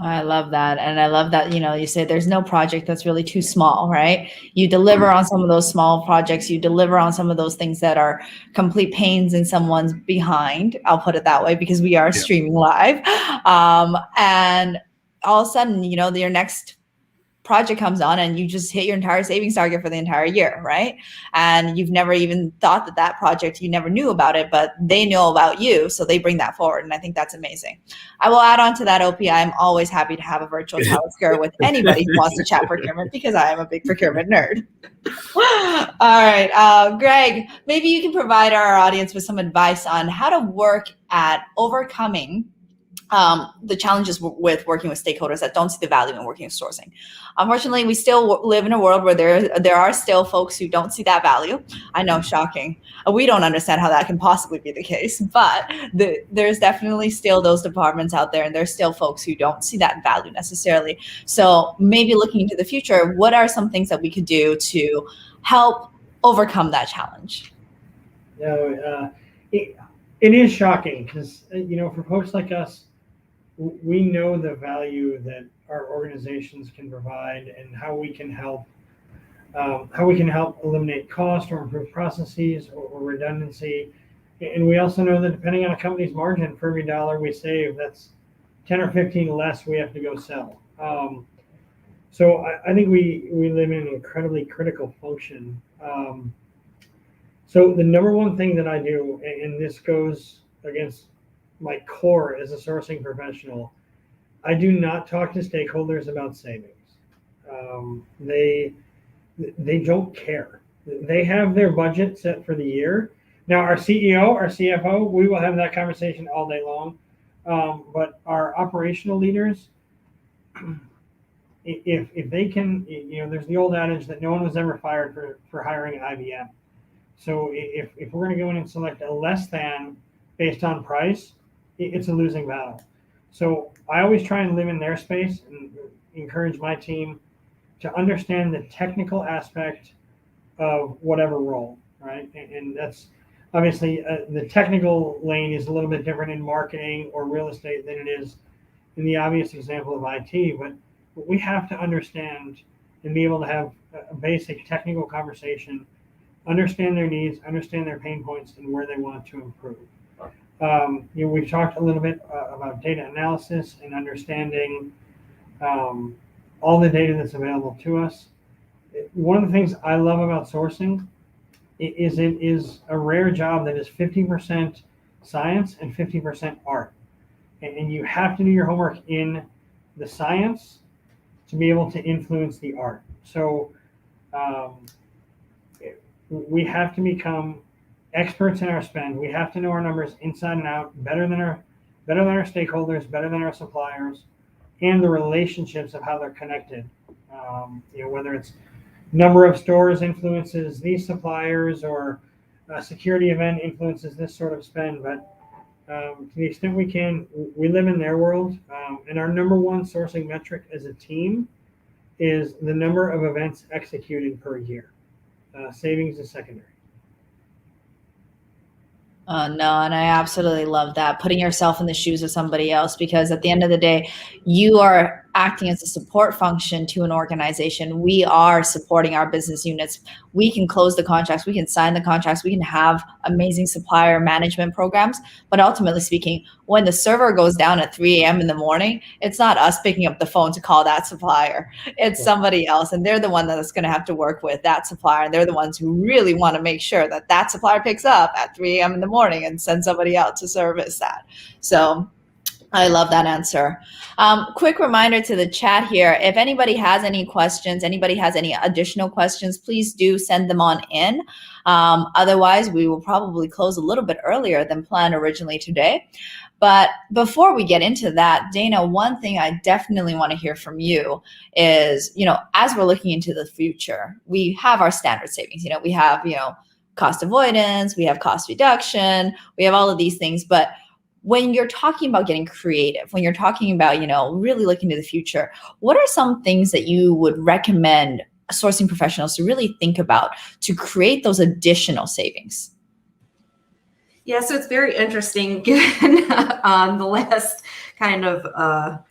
I love that. And I love that, you say there's no project that's really too small, right? You deliver on some of those small projects. You deliver on some of those things that are complete pains in someone's behind. I'll put it that way, because we are streaming live. And all of a sudden, your next project comes on and you just hit your entire savings target for the entire year, right? And you've never even thought that project, you never knew about it, but they know about you, so they bring that forward, and I think that's amazing. I will add on to that, OP, I'm always happy to have a virtual Talisker with anybody who wants to chat procurement, because I am a big procurement nerd. All right, Greg, maybe you can provide our audience with some advice on how to work at overcoming the challenges with working with stakeholders that don't see the value in working with sourcing. Unfortunately, we still live in a world where there are still folks who don't see that value. I know, shocking. We don't understand how that can possibly be the case, but there's definitely still those departments out there, and there's still folks who don't see that value necessarily. So maybe looking into the future, what are some things that we could do to help overcome that challenge? It is shocking because, for folks like us, we know the value that our organizations can provide and how we can help eliminate cost or improve processes or redundancy. And we also know that depending on a company's margin, for every dollar we save, that's 10 or 15 less we have to go sell. So I think we live in an incredibly critical function. So the number one thing that I do, and this goes against my core as a sourcing professional, I do not talk to stakeholders about savings. They don't care. They have their budget set for the year. Now, our CEO, our CFO, we will have that conversation all day long. But our operational leaders, if they can, there's the old adage that no one was ever fired for hiring IBM. So if we're going to go in and select a less than based on price, it's a losing battle. So I always try and live in their space and encourage my team to understand the technical aspect of whatever role, right? And that's obviously the technical lane is a little bit different in marketing or real estate than it is in the obvious example of IT, but we have to understand and be able to have a basic technical conversation, understand their needs, understand their pain points, and where they want to improve. We've talked a little bit about data analysis and understanding all the data that's available to us. One of the things I love about sourcing is it is a rare job that is 50% science and 50% art. And you have to do your homework in the science to be able to influence the art. So we have to become experts in our spend. We have to know our numbers inside and out, better than our stakeholders, better than our suppliers, and the relationships of how they're connected. Whether it's number of stores influences these suppliers or a security event influences this sort of spend. But to the extent we can, we live in their world. And our number one sourcing metric as a team is the number of events executed per year. Savings is secondary. No, and I absolutely love that. Putting yourself in the shoes of somebody else, because at the end of the day, you are acting as a support function to an organization. We are supporting our business units. We can close the contracts, we can sign the contracts, we can have amazing supplier management programs. But ultimately speaking, when the server goes down at 3 a.m. in the morning, it's not us picking up the phone to call that supplier. It's somebody else. And they're the one that's going to have to work with that supplier. And they're the ones who really want to make sure that that supplier picks up at 3 a.m. in the morning and send somebody out to service that. So I love that answer. Quick reminder to the chat here. If anybody has any questions, anybody has any additional questions, please do send them on in. Otherwise, we will probably close a little bit earlier than planned originally today. But before we get into that, Dana, one thing I definitely want to hear from you is, as we're looking into the future, we have our standard savings. We have, cost avoidance, we have cost reduction, we have all of these things. But when you're talking about getting creative, when you're talking about, really looking to the future, what are some things that you would recommend sourcing professionals to really think about to create those additional savings? Yeah, so it's very interesting given the last kind of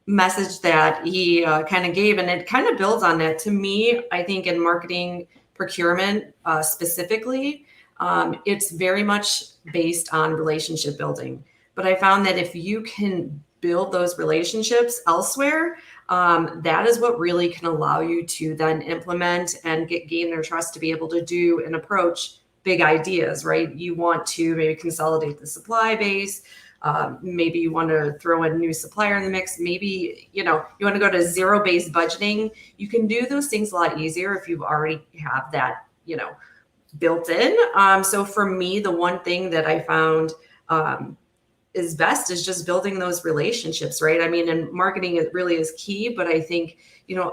message that he kind of gave, and it kind of builds on that. To me, I think in marketing procurement specifically, it's very much based on relationship building. But I found that if you can build those relationships elsewhere, that is what really can allow you to then implement and gain their trust to be able to do and approach big ideas, right? You want to maybe consolidate the supply base. Maybe you want to throw a new supplier in the mix. Maybe, you want to go to zero-based budgeting. You can do those things a lot easier if you've already have that, built in. So for me, the one thing that I found is best is just building those relationships, right? I mean, and marketing it really is key, but I think,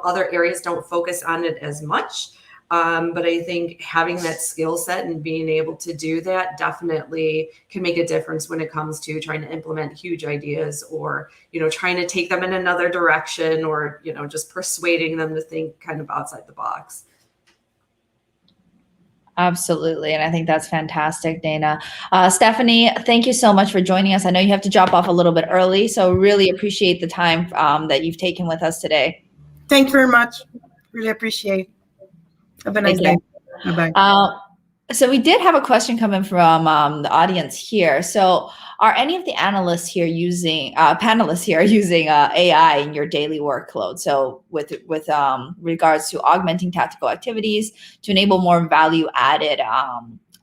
other areas don't focus on it as much. But I think having that skill set and being able to do that definitely can make a difference when it comes to trying to implement huge ideas, or, trying to take them in another direction, or, just persuading them to think kind of outside the box. Absolutely. And I think that's fantastic, Dana. Stephanie, thank you so much for joining us. I know you have to drop off a little bit early, so really appreciate the time that you've taken with us today. Thank you very much. Really appreciate. Have a nice day. Bye-bye. So we did have a question coming from the audience here. So are any of the panelists here using AI in your daily workload? So with regards to augmenting tactical activities to enable more value added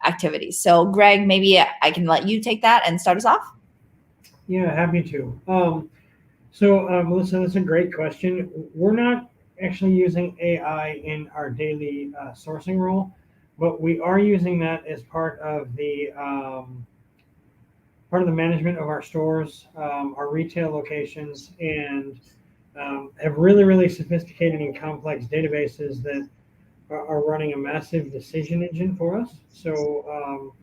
activities. So Greg, maybe I can let you take that and start us off. Yeah, happy to. Melissa, that's a great question. We're not actually using AI in our daily sourcing role, but we are using that as part of the management of our stores, our retail locations, and have really, really sophisticated and complex databases that are running a massive decision engine for us. So,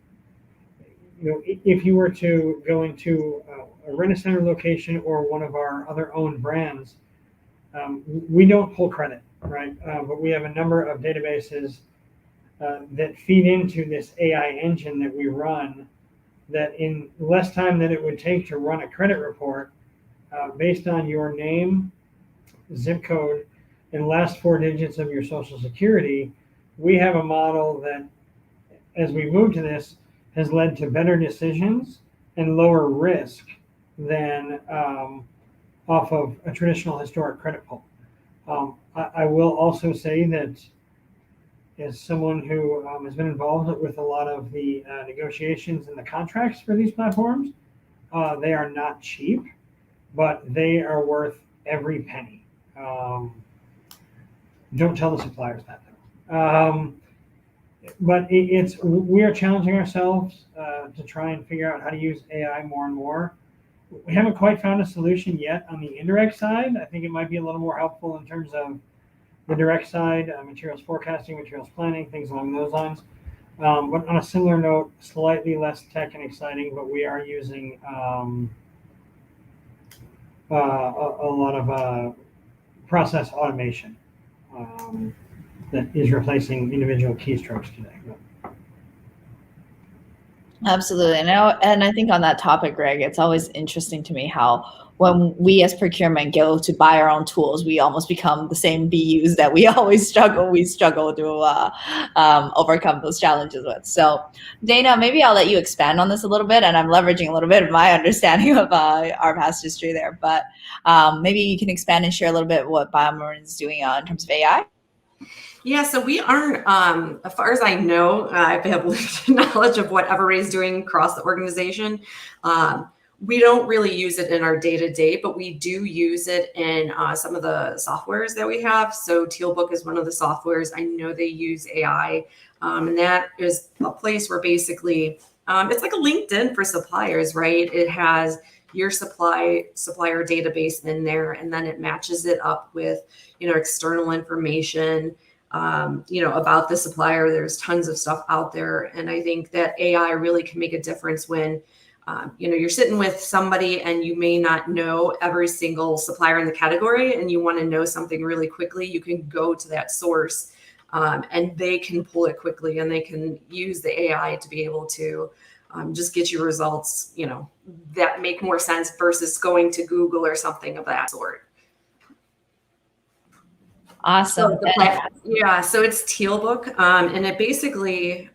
if you were to go into a Rent-A-Center location or one of our other owned brands, we don't pull credit, right? But we have a number of databases that feed into this AI engine that we run, that in less time than it would take to run a credit report, based on your name, zip code, and last 4 digits of your social security, we have a model that, as we move to this, has led to better decisions and lower risk than off of a traditional historic credit pull. I will also say that as someone who has been involved with a lot of the negotiations and the contracts for these platforms, they are not cheap, but they are worth every penny. Don't tell the suppliers that, though. But we are challenging ourselves to try and figure out how to use AI more and more. We haven't quite found a solution yet on the indirect side. I think it might be a little more helpful in terms of the direct side, materials forecasting, materials planning, things along those lines. But on a similar note, slightly less tech and exciting, but we are using a lot of process automation that is replacing individual keystrokes today. Absolutely. And I think on that topic, Greg, it's always interesting to me how when we as procurement go to buy our own tools, we almost become the same BUs that we always struggle. We struggle to overcome those challenges with. So Dana, maybe I'll let you expand on this a little bit, and I'm leveraging a little bit of my understanding of our past history there, but maybe you can expand and share a little bit what BioMarin is doing in terms of AI. Yeah, so we aren't, as far as I know, I have limited knowledge of what everybody's doing across the organization. We don't really use it in our day-to-day, but we do use it in some of the softwares that we have. So Tealbook is one of the softwares. I know they use AI, and that is a place where basically it's like a LinkedIn for suppliers, right? It has your supplier database in there, and then it matches it up with, external information, about the supplier. There's tons of stuff out there. And I think that AI really can make a difference when, you're sitting with somebody and you may not know every single supplier in the category, and you want to know something really quickly. You can go to that source and they can pull it quickly, and they can use the AI to be able to just get you results, that make more sense versus going to Google or something of that sort. Awesome. So it's Tealbook, and it basically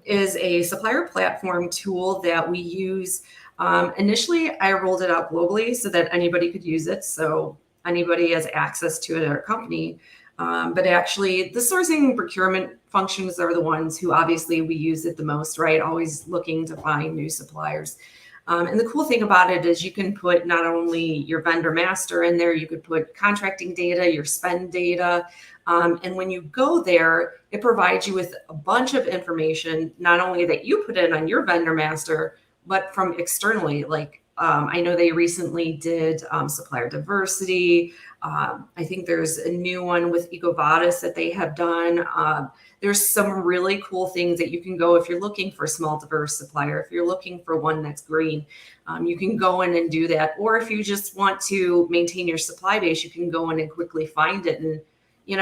is a supplier platform tool that we use. Initially, I rolled it out globally so that anybody could use it, so anybody has access to it at our company. But actually, the sourcing and procurement functions are the ones who obviously we use it the most, right? Always looking to find new suppliers. And the cool thing about it is you can put not only your vendor master in there, you could put contracting data, your spend data. And when you go there, it provides you with a bunch of information, not only that you put in on your vendor master, but from externally, like I know they recently did supplier diversity. I think there's a new one with EcoVadis that they have done. There's some really cool things that you can go if you're looking for a small diverse supplier, if you're looking for one that's green, you can go in and do that. Or if you just want to maintain your supply base, you can go in and quickly find it and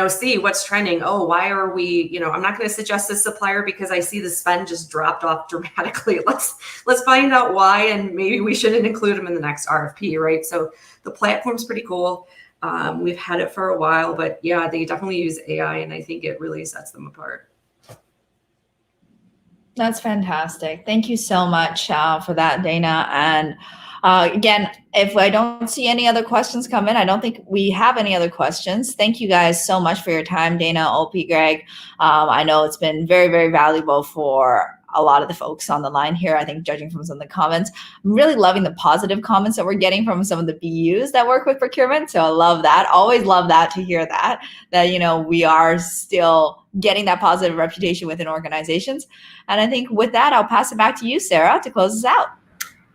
see what's trending. Oh, why are we, I'm not going to suggest this supplier because I see the spend just dropped off dramatically. Let's find out why, and maybe we shouldn't include them in the next RFP, right? So the platform's pretty cool. We've had it for a while, but yeah, they definitely use AI, and I think it really sets them apart. That's fantastic. Thank you so much for that, Dana. And again, if I don't see any other questions come in, I don't think we have any other questions. Thank you guys so much for your time, Dana, Opie, Greg. I know it's been very, very valuable for a lot of the folks on the line here. I think judging from some of the comments, I'm really loving the positive comments that we're getting from some of the BUs that work with procurement. So I love that. Always love that, to hear that we are still getting that positive reputation within organizations. And I think with that, I'll pass it back to you, Sarah, to close us out.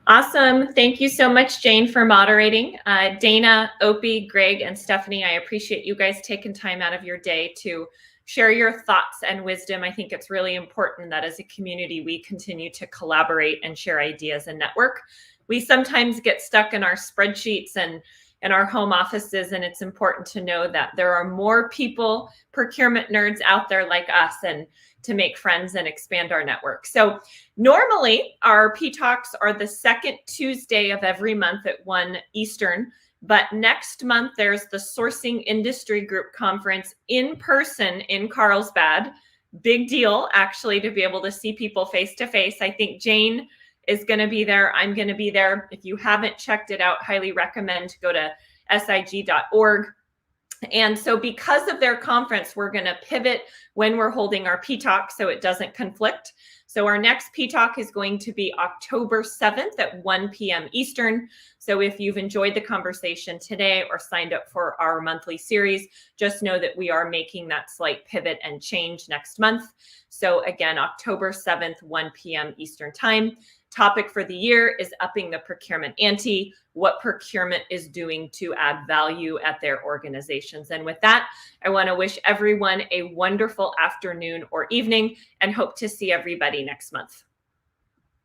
Awesome. Thank you so much, Jane, for moderating. Dana, Opie, Greg, and Stephanie, I appreciate you guys taking time out of your day to share your thoughts and wisdom. I think it's really important that as a community, we continue to collaborate and share ideas and network. We sometimes get stuck in our spreadsheets and in our home offices, and it's important to know that there are more people, procurement nerds out there like us, and to make friends and expand our network. So normally our Ptalks are the second Tuesday of every month at 1 Eastern. But next month, there's the Sourcing Industry Group Conference in person in Carlsbad. Big deal, actually, to be able to see people face to face. I think Jane is going to be there. I'm going to be there. If you haven't checked it out, highly recommend go to sig.org. And so because of their conference, we're going to pivot when we're holding our Ptalk so it doesn't conflict. So our next Ptalk is going to be October 7th at 1 p.m. Eastern. So if you've enjoyed the conversation today or signed up for our monthly series, just know that we are making that slight pivot and change next month. So again, October 7th, 1 p.m. Eastern time. Topic for the year is upping the procurement ante, what procurement is doing to add value at their organizations. And with that, I want to wish everyone a wonderful afternoon or evening and hope to see everybody next month.